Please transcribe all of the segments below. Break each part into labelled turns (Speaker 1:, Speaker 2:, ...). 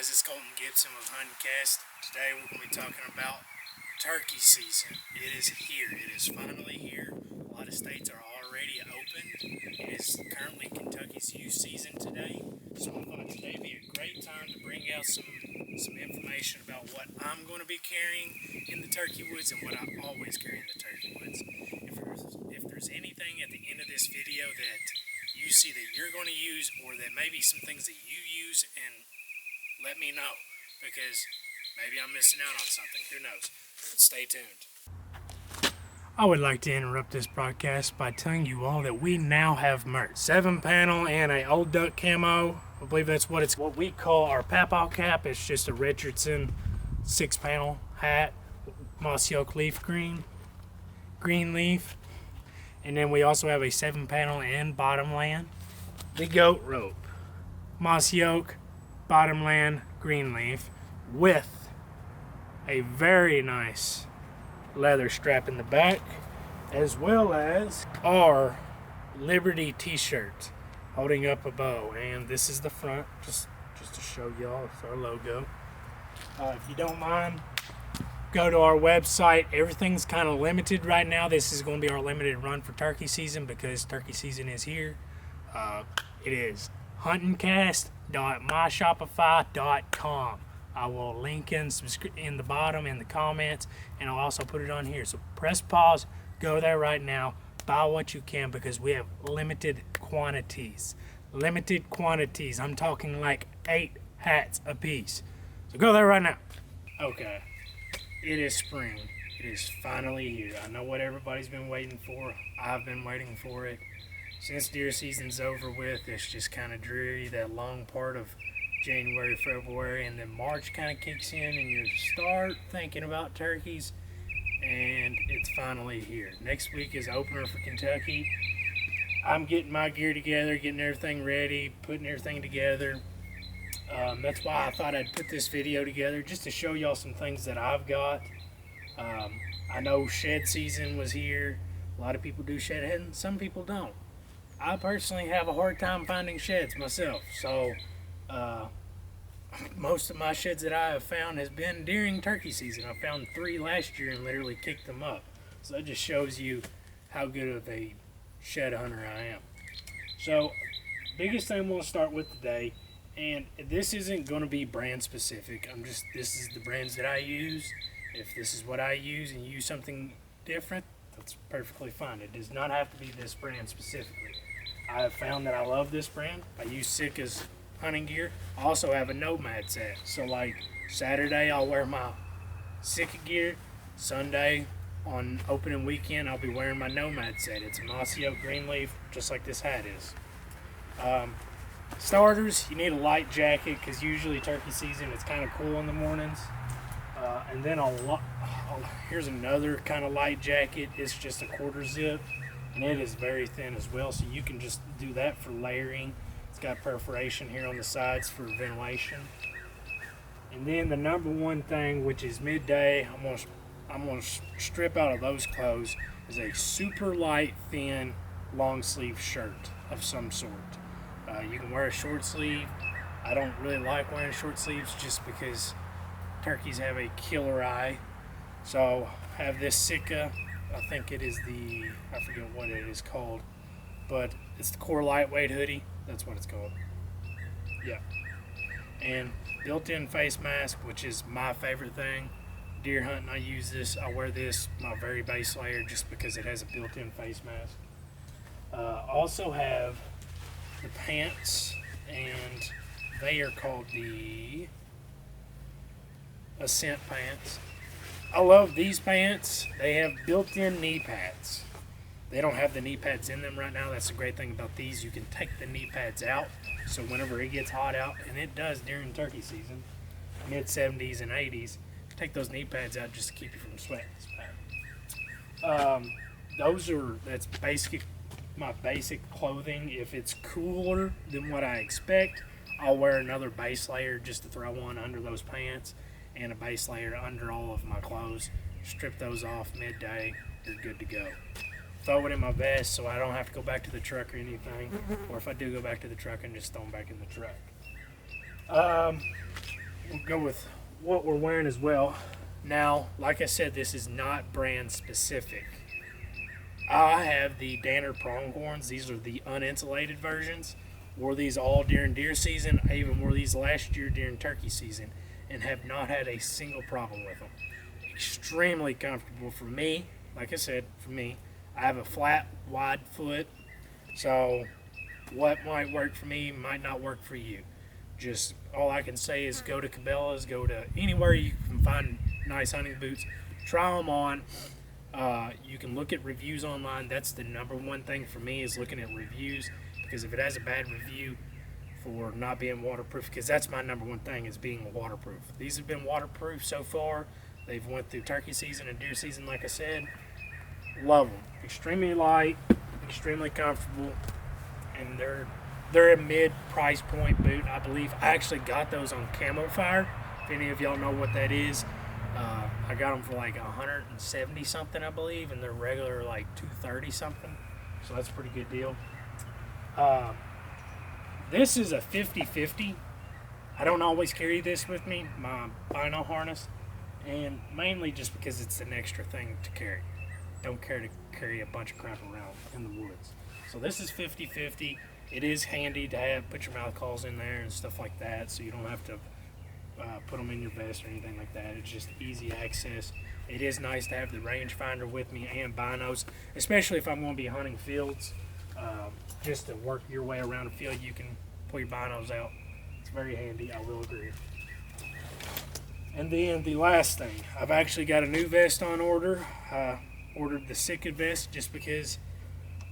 Speaker 1: It's Colton with Huntingcast. Today we're going to be talking about turkey season. It is here. It is finally here. A lot of states are already open. It is currently Kentucky's youth season today. So I thought today would be a great time to bring out some information about what I'm going to be carrying in the turkey woods and what I always carry in the turkey woods. If there's anything at the end of this video that you see that you're going to use, or that maybe some things that you use, and let me know, because maybe I'm missing out on something. Who knows? But stay tuned. I would like to interrupt this broadcast by telling you all that we now have merch. 7-panel and a old duck camo. I believe that's what we call our papaw cap. It's just a Richardson 6-panel hat, mossy oak leaf green leaf. And then we also have a 7-panel and bottomland. The goat rope, mossy oak, bottomland, green leaf, with a very nice leather strap in the back, as well as our Liberty t-shirt holding up a bow. And this is the front, just to show y'all. It's our logo. If you don't mind, go to our website. Everything's kind of limited right now. This is going to be our limited run for turkey season, because turkey season is here. It is huntingcast.myshopify.com. I will link in the bottom in the comments, and I'll also put it on here. So press pause, go there right now, buy what you can, because we have limited quantities. Limited quantities. I'm talking like 8 hats a piece. So go there right now. Okay, it is spring. It is finally here. I know what everybody's been waiting for. I've been waiting for it. Since deer season's over with, it's just kind of dreary, that long part of January, February, and then March kind of kicks in and you start thinking about turkeys, and it's finally here. Next week is opener for Kentucky. I'm getting my gear together, getting everything ready, putting everything together. That's why I thought I'd put this video together, just to show y'all some things that I've got. I know shed season was here. A lot of people do shed and some people don't. I personally have a hard time finding sheds myself, so most of my sheds that I have found has been during turkey season. I found 3 last year and literally kicked them up. So that just shows you how good of a shed hunter I am. So, biggest thing we'll start with today, and this isn't going to be brand specific. This is the brands that I use. If this is what I use and you use something different, that's perfectly fine. It does not have to be this brand specifically. I have found that I love this brand. I use Sitka's hunting gear. I also have a Nomad set. So like Saturday, I'll wear my Sitka gear. Sunday, on opening weekend, I'll be wearing my Nomad set. It's a mossy oak green leaf, just like this hat is. Starters, you need a light jacket, because usually turkey season, it's kind of cool in the mornings. And then here's another kind of light jacket. It's just a 1/4 zip. And it is very thin as well, so you can just do that for layering. It's got perforation here on the sides for ventilation. And then the number one thing, which is midday, I'm gonna strip out of those clothes, is a super light, thin, long sleeve shirt of some sort. You can wear a short sleeve. I don't really like wearing short sleeves just because turkeys have a killer eye. So have this Sitka. I think it is I forget what it is called, but it's the Core Lightweight hoodie. That's what it's called. Yeah. and built-in face mask, which is my favorite thing. Deer hunting, I use this. I wear this, my very base layer, just because it has a built-in face mask. Also have the pants, and they are called the Ascent pants. I love these pants. They have built-in knee pads. They don't have the knee pads in them right now. That's the great thing about these. You can take the knee pads out, so whenever it gets hot out, and it does during turkey season, mid 70s and 80s, take those knee pads out just to keep you from sweating. That's my basic clothing. If it's cooler than what I expect, I'll wear another base layer just to throw on under those pants, and a base layer under all of my clothes. Strip those off midday, you're good to go. Throw it in my vest so I don't have to go back to the truck or anything. Or if I do go back to the truck, I can just throw them back in the truck. We'll go with what we're wearing as well. Now, like I said, this is not brand specific. I have the Danner pronghorns. These are the uninsulated versions. Wore these all during deer season. I even wore these last year during turkey season and have not had a single problem with them. Extremely comfortable for me. Like I said, for me. I have a flat, wide foot, so what might work for me might not work for you. Just all I can say is go to Cabela's, go to anywhere you can find nice hunting boots, try them on. You can look at reviews online. That's the number one thing for me, is looking at reviews, because if it has a bad review for not being waterproof, because that's my number one thing, is being waterproof. These have been waterproof so far. They've went through turkey season and deer season, like I said. Love them. Extremely light, extremely comfortable, and they're a mid price point boot, I believe. I actually got those on Camo Fire. If any of y'all know what that is, I got them for like 170 something, I believe, and they're regular like 230 something. So that's a pretty good deal. This is a 50-50. I don't always carry this with me, my bino harness, and mainly just because it's an extra thing to carry. Don't care to carry a bunch of crap around in the woods. So this is 50-50. It is handy to have, put your mouth calls in there and stuff like that, so you don't have to put them in your vest or anything like that. It's just easy access. It is nice to have the rangefinder with me and binos, especially if I'm going to be hunting fields. Just to work your way around a field, you can pull your binos out. It's very handy, I will agree. And then the last thing, I've actually got a new vest on order. Ordered the Sitka vest just because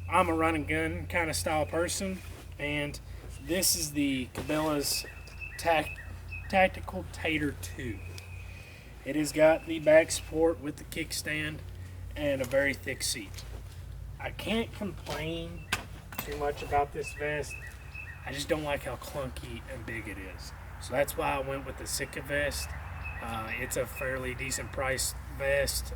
Speaker 1: I'm a run and gun kind of style person, and this is the Cabela's Tactical Tater 2. It has got the back support with the kickstand and a very thick seat. I can't complain too much about this vest. I just don't like how clunky and big it is. So that's why I went with the Sitka vest. It's a fairly decent price vest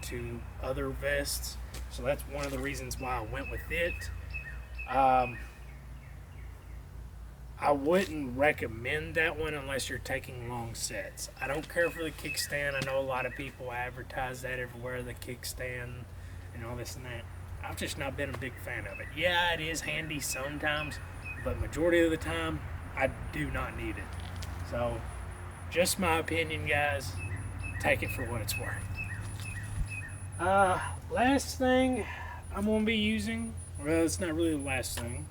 Speaker 1: to other vests, so that's one of the reasons why I went with it. I wouldn't recommend that one unless you're taking long sets. I don't care for the kickstand. I know a lot of people advertise that everywhere, the kickstand and all this and that. I've just not been a big fan of it. Yeah, it is handy sometimes, but majority of the time I do not need it. So just my opinion, guys. Take it for what it's worth. Last thing I'm going to be using, well, it's not really the last thing,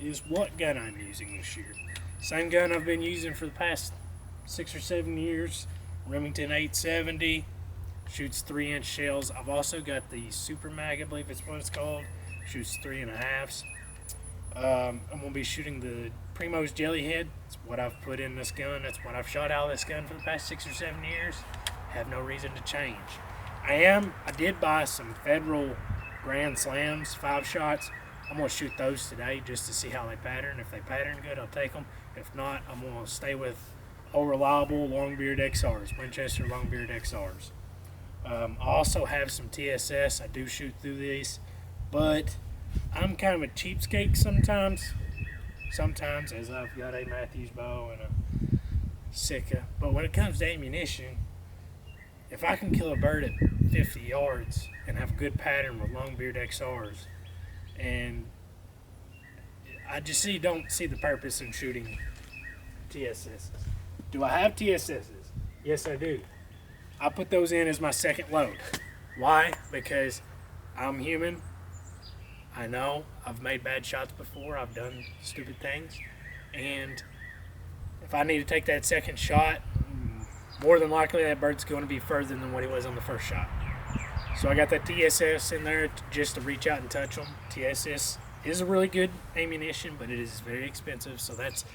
Speaker 1: is what gun I'm using this year. Same gun I've been using for the past 6 or 7 years, Remington 870, shoots 3-inch shells. I've also got the Super Mag, I believe it's what it's called, shoots 3.5s. I'm going to be shooting the Primo's Jellyhead. It's what I've put in this gun. That's what I've shot out of this gun for the past 6 or 7 years. Have no reason to change. I did buy some Federal Grand Slams 5-shots. I'm going to shoot those today just to see how they pattern. If they pattern good, I'll take them. If not, I'm going to stay with old reliable Longbeard XRs, Winchester Longbeard XRs. I also have some TSS. I do shoot through these, but I'm kind of a cheapskate sometimes. Sometimes, as I've got a Matthews bow and a Sitka. But when it comes to ammunition, if I can kill a bird at 50 yards and have a good pattern with Longbeard XRs, and I just don't see the purpose in shooting TSSs. Do I have TSSs? Yes, I do. I put those in as my second load. Why? Because I'm human. I know I've made bad shots before. I've done stupid things. And if I need to take that second shot, more than likely that bird's going to be further than what he was on the first shot. So I got that TSS in there just to reach out and touch them. TSS is a really good ammunition, but it is very expensive. So that's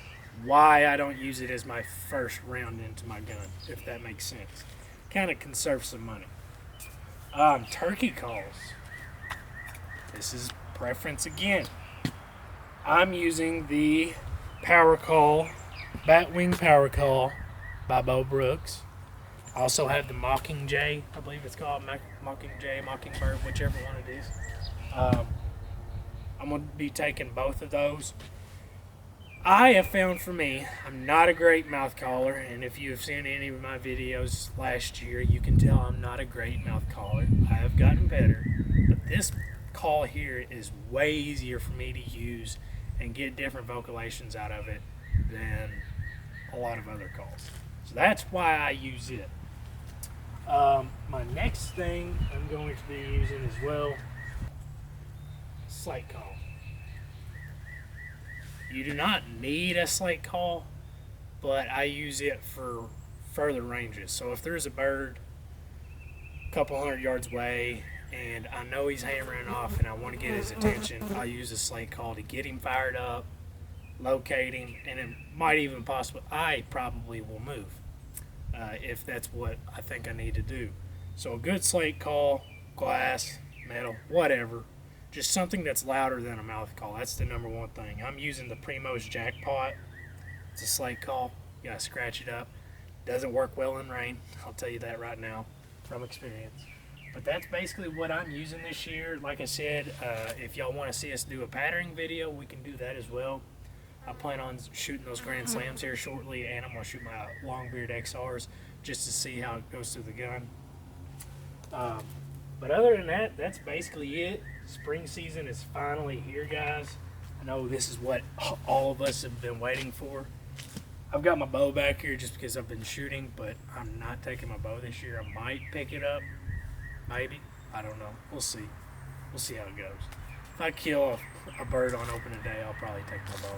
Speaker 1: why I don't use it as my first round into my gun, if that makes sense. Kind of conserve some money. Turkey calls. This is preference again. I'm using the Power Call, Batwing Power Call by Bo Brooks. I also have the Mockingjay, I believe it's called Mockingjay, Mockingbird, whichever one it is. I'm going to be taking both of those. I have found for me, I'm not a great mouth caller, and if you have seen any of my videos last year, you can tell I'm not a great mouth caller. I have gotten better, but this call here is way easier for me to use and get different vocalations out of it than a lot of other calls. So that's why I use it. My next thing I'm going to be using as well, slate call. You do not need a slate call, but I use it for further ranges. So if there's a bird a couple hundred yards away and I know he's hammering off and I want to get his attention, I'll use a slate call to get him fired up, locate him, and it might even I probably will move if that's what I think I need to do. So a good slate call, glass, metal, whatever, just something that's louder than a mouth call. That's the number one thing. I'm using the Primo's Jackpot. It's a slate call. You gotta scratch it up. Doesn't work well in rain. I'll tell you that right now from experience. But that's basically what I'm using this year. Like I said, if y'all want to see us do a patterning video, we can do that as well. I plan on shooting those Grand Slams here shortly, and I'm going to shoot my Longbeard XRs just to see how it goes through the gun. But other than that, that's basically it. Spring season is finally here, guys. I know this is what all of us have been waiting for. I've got my bow back here just because I've been shooting, but I'm not taking my bow this year. I might pick it up. Maybe. I don't know. We'll see. We'll see how it goes. If I kill a bird on opening day, I'll probably take my bow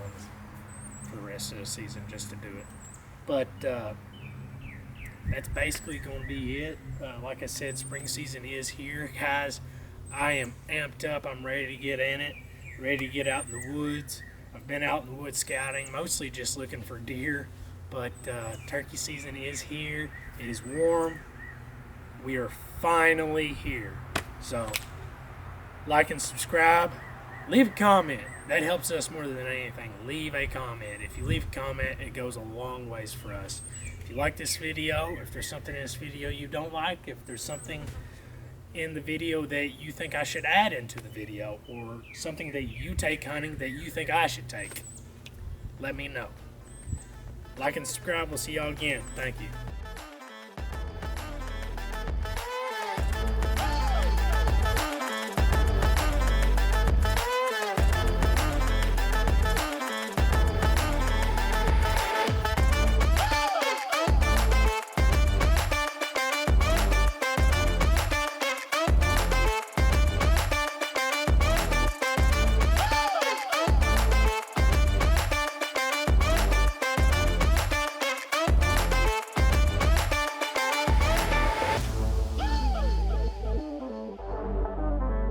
Speaker 1: for the rest of the season just to do it. But that's basically going to be it. Like I said, spring season is here, guys. I am amped up. I'm ready to get in it. Ready to get out in the woods. I've been out in the woods scouting, mostly just looking for deer. But turkey season is here. It is warm. We are finally here. So, like and subscribe. Leave a comment. That helps us more than anything. Leave a comment. If you leave a comment, it goes a long ways for us. If you like this video, if there's something in this video you don't like, if there's something in the video that you think I should add into the video, or something that you take hunting that you think I should take, let me know. Like and subscribe. We'll see y'all again. Thank you.